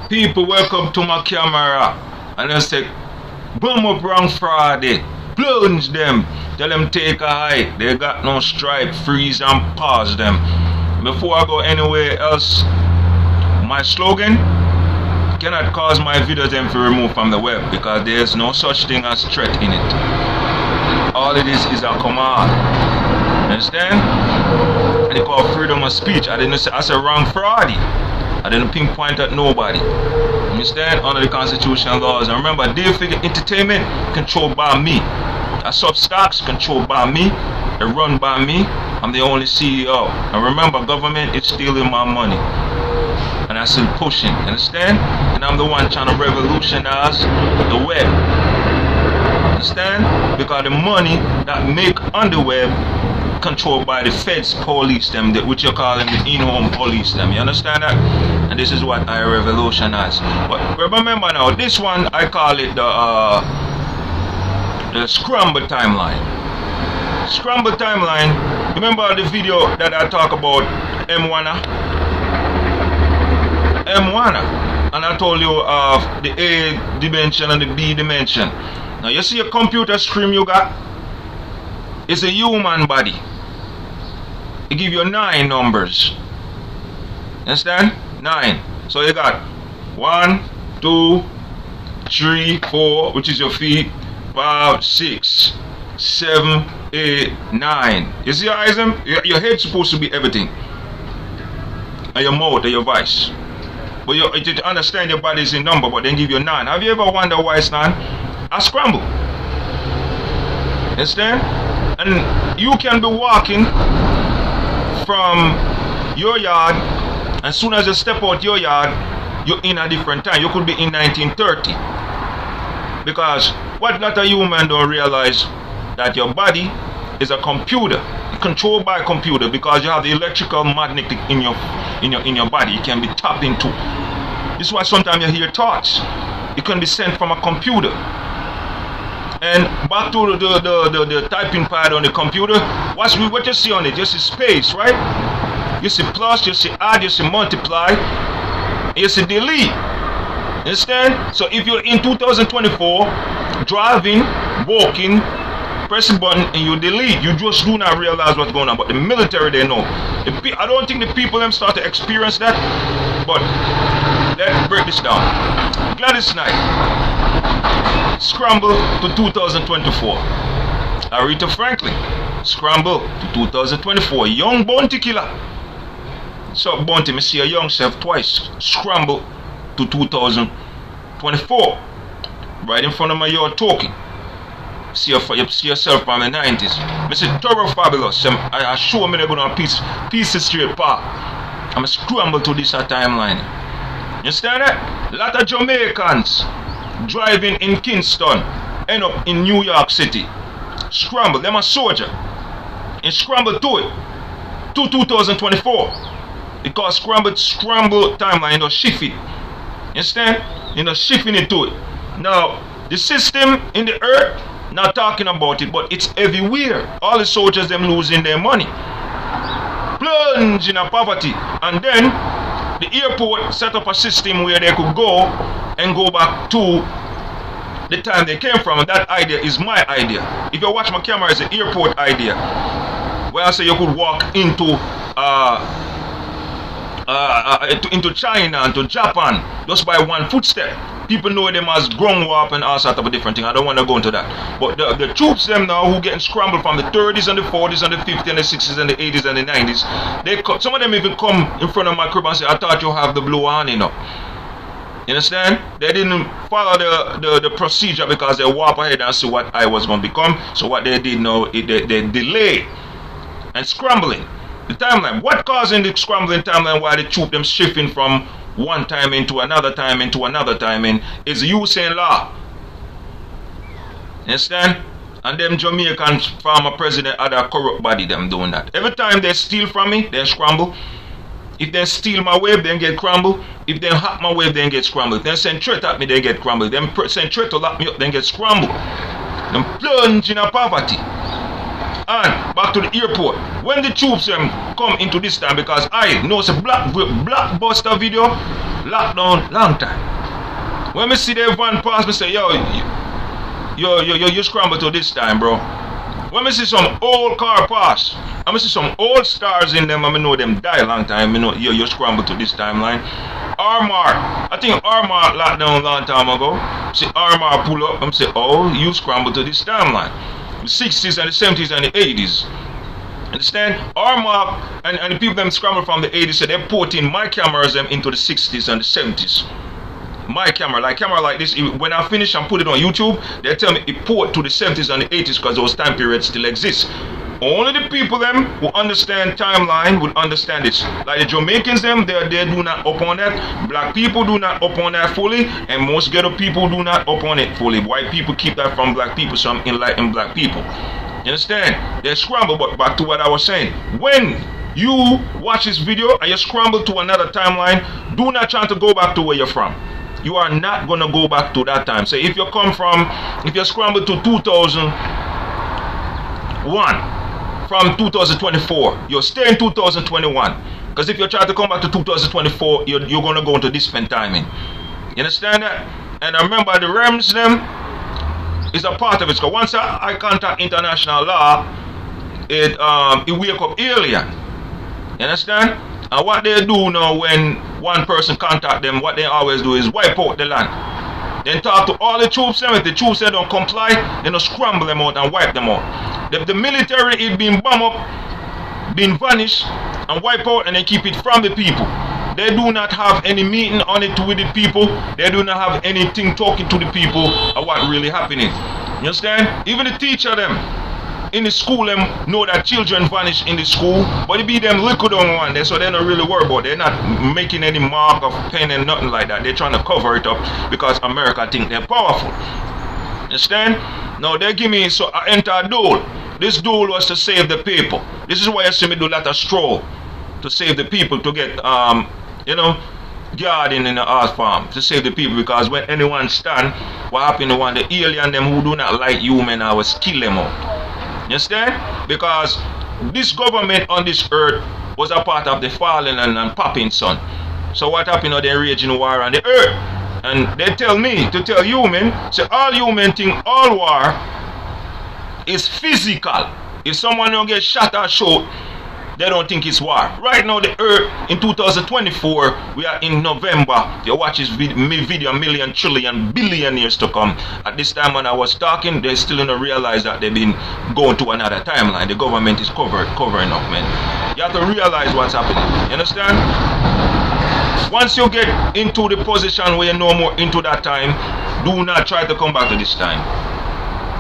People, welcome to my camera. And I say, boom up wrong Friday. Plunge them. Tell them take a hike. They got no stripe. Freeze and pause them. Before I go anywhere else, my slogan: cannot cause my videos them to remove from the web, because there's no such thing as threat in it. All it is a command. Understand? They call freedom of speech. I said wrong Friday. I didn't pinpoint at nobody. Understand? Under the constitutional laws. And remember, they figure entertainment controlled by me. I stocks controlled by me. They run by me. I'm the only CEO. And remember, government is stealing my money. And I still pushing. Understand? And I'm the one trying to revolutionize the web. Understand? Because the money that make on the web controlled by the feds, police them, which you call them the in-home police them. You understand that? And this is what I revolutionize. But remember now, this one I call it the Scrabble timeline. Scrabble timeline. Remember the video that I talk about M1? And I told you of the A dimension and the B dimension. Now you see a computer screen you got? It's a human body. It give you 9 numbers. Understand? 9. So you got 1, 2, 3, 4, which is your feet, 5, 6, 7, 8, 9. You see your eyes them? Your head's supposed to be everything. And your mouth and your voice. But you understand your body is in number, but then give you 9. Have you ever wondered why it's 9? A scramble. Understand? And you can be walking from your yard, and as soon as you step out your yard, you're in a different time. You could be in 1930. Because what a lot of humans don't realize, that your body is a computer. It's controlled by a computer, because you have the electrical magnetic in your body. It can be tapped into. This is why sometimes you hear thoughts. It can be sent from a computer. And back to the typing pad on the computer, what you see on it? You see space, right? You see plus, you see add, you see multiply, you see delete. Understand? So if you're in 2024, driving, walking, press a button and you delete, you just do not realize what's going on. But the military, they know. I don't think the people them start to experience that. But let's break this down. Gladys Knight. Scramble to 2024. Aretha Franklin. Scramble to 2024. Young Bounty Killer. So Bounty, me see a young self twice. Scramble to 2024. Right in front of my yard talking. See yourself from the 90s. I say thorough fabulous. I show me they're going to piece straight path. I'm a scramble to this timeline. You understand that? A lot of Jamaicans driving in Kingston end up in New York City. Scramble, them a soldier. And scramble to it to 2024. Because scramble timeline, you know, shift it. You understand? You know, shifting it to it. Now, the system in the earth, not talking about it, but it's everywhere. All the soldiers them losing their money. Plunge in a poverty. And then the airport set up a system where they could go and go back to the time they came from. And that idea is my idea. If you watch my camera, it's an airport idea. Where I say you could walk into China and to Japan just by one footstep. People know them as ground warp and all sorts of different things. I don't want to go into that. But the troops them now who getting scrambled from the 30s and the 40s and the 50s and the 60s and the 80s and the 90s, some of them even come in front of my crib and say, I thought you have the blue on, you know. You understand? They didn't follow the procedure because they warp ahead and see what I was going to become. So what they did now, they delay and scrambling the timeline. What causing the scrambling timeline while the troop them shifting from one time into another time into another time in is using law. Understand? And them Jamaican former president had a corrupt body them doing that. Every time they steal from me, they scramble. If they steal my wave, then get crumbled. If they hack my wave, then get scrambled. If they send threat at me, then get crumbled. Them send threat to lock me up, then get scrambled. Them plunge in a poverty. And back to the airport. When the troops come into this time, because I know it's a blockbuster video, lockdown long time. When me see the van pass, me say, yo, you scramble to this time, bro. When me see some old car pass, I me see some old stars in them, I know them die long time, you know, you scramble to this timeline. Armor, I think Armor locked down a long time ago. See Armor pull up and say, oh, you scramble to this timeline. The 60s and the 70s and the 80s. Understand? Armor and the people them scramble from the 80s, so they're porting my cameras into the 60s and the 70s. My camera like this, when I finish and put it on YouTube, they tell me it port to the 70s and the 80s because those time periods still exist. Only the people them who understand timeline would understand this. Like the Jamaicans them, they do not upon that. Black people do not upon that fully, and most ghetto people do not upon it fully. White people keep that from black people, so I'm enlightening black people. You understand? They scramble, but back to what I was saying. When you watch this video and you scramble to another timeline, do not try to go back to where you're from. You are not going to go back to that time. So if you scramble to 2001, from 2024, you'll stay in 2021. Because if you try to come back to 2024, you're going to go into different timing. You understand that? And I remember the realms them is a part of it. Because once I contact international law, it wake up alien. You understand? And what they do now when one person contact them, what they always do is wipe out the land. Then talk to all the troops, and if the troops they don't comply, they don't scramble them out and wipe them out. The military is being bombed up, being vanished, and wipe out, and they keep it from the people. They do not have any meeting on it with the people. They do not have anything talking to the people of what really happening. You understand? Even the teacher them in the school them know that children vanish in the school, but it be them liquid on one day, so they're not really worried about it. They're not making any mark of pen and nothing like that. They're trying to cover it up because America think they're powerful. Understand? Now they give me, so I enter a duel. This duel was to save the people. This is why you see me do a lot of stroll to save the people, to get guarding in the art farm, to save the people, because when anyone stand, what happened to one, the alien them who do not like human, I was kill them out. You understand? Because this government on this earth was a part of the fallen and popping sun. So what happened? They raging war on the earth. And they tell me to tell human, say all human think all war is physical. If someone don't get shot or shot, they don't think it's war. Right now the earth in 2024, we are in November. If you watch this video, million, trillion, billion years to come. At this time when I was talking, they still don't realize that they've been going to another timeline. The government is covering up, man. You have to realize what's happening. You understand? Once you get into the position where you're no more into that time, do not try to come back to this time.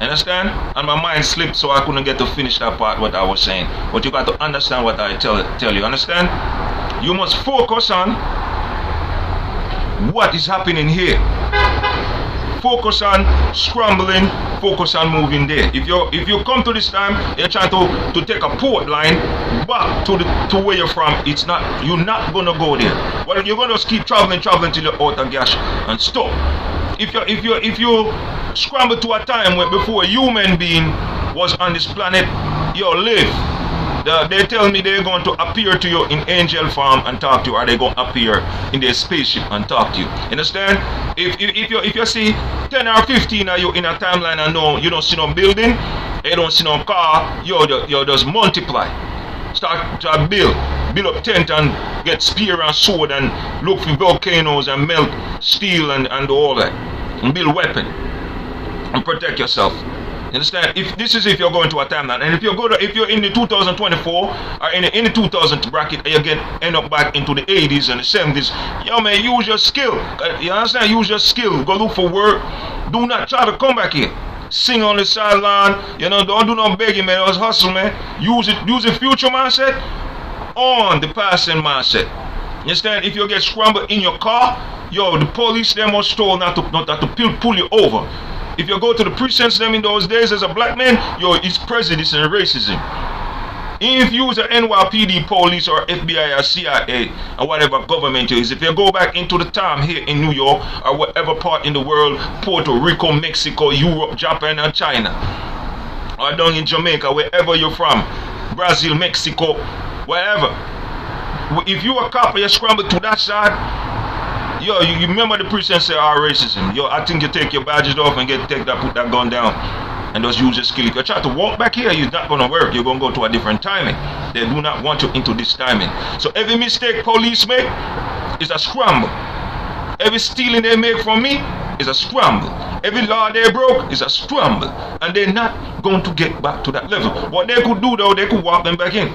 Understand? And my mind slipped, so I couldn't get to finish that part what I was saying. But you got to understand what I tell you. Understand? You must focus on what is happening here. Focus on scrambling, focus on moving there. If you come to this time, you're trying to take a port line back to where you're from, you're not gonna go there. Well, you're gonna just keep traveling till you're out of gas and stop. If you scramble to a time where before a human being was on this planet, you live. They tell me they're going to appear to you in angel form and talk to you, or they're going to appear in their spaceship and talk to you. Understand? If you see 10 or 15 of you in a timeline and you don't see no building, you don't see no car, you just multiply. Start to build up tent and get spear and sword and look for volcanoes and melt steel and all that. And build weapon and protect yourself. Understand? If you're going to a timeline, and if you're in the 2024 or in the 2000 bracket, and you end up back into the 80s and the 70s, yo man, use your skill. You understand? Use your skill. Go look for work. Do not try to come back here. Sing on the sideline. Don't do no begging, man. Just hustle, man. Use the future mindset on the passing mindset. You understand? If you get scrambled in your car, the police them must told not to pull you over. If you go to the precincts them in those days as a black man, it's prejudice and racism. If you use the NYPD police or FBI or CIA or whatever government is, if you go back into the time here in New York or whatever part in the world, Puerto Rico, Mexico, Europe, Japan and China, or down in Jamaica, wherever you're from, Brazil, Mexico, wherever. If you a cop and you scramble to that side, yo, you remember the president say racism. Yo, I think you take your badges off and put that gun down and just use your skill. If you try to walk back here, it's not gonna work. You're gonna go to a different timing. They do not want you into this timing. So every mistake police make is a scramble. Every stealing they make from me is a scramble. Every law they broke is a scramble. And they're not going to get back to that level. What they could do though, they could walk them back in.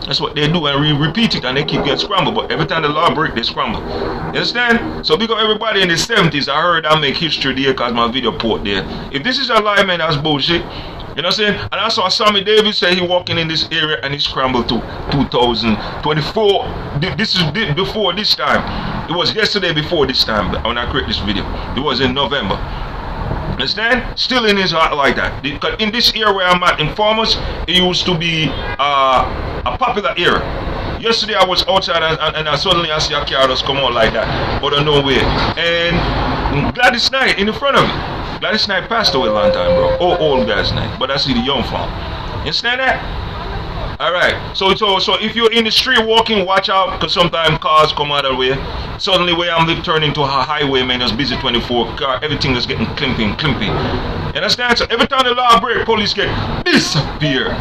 That's what they do, and repeat it, and they keep getting scrambled. But every time the law break, they scramble. You understand? So because everybody in the 70s, I heard I make history there because my video port there. If this is a lie, man, that's bullshit. You know what I'm saying? And I saw Sammy Davis say he walking in this area and he scrambled to 2024. This is before this time. It was yesterday before this time when I create this video. It was in November. Understand? Still in his heart like that. Because in this area where I'm at in Farmers, it used to be a popular area. Yesterday I was outside and suddenly I see a car just come out like that out of nowhere. And Gladys Knight in the front of me. Gladys Knight passed away a long time, bro. Old Gladys Knight. But I see the young farm. You understand that? Alright, so if you're in the street walking, watch out, because sometimes cars come out of the way. Suddenly where I'm turning to a highway, man, that's busy 24 car, everything is getting climping. You understand? So every time the law break, police get disappear.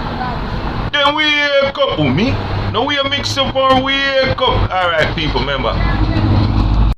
Then wake up. Oh, me? No, we are mixed up or wake up. Alright, people, remember,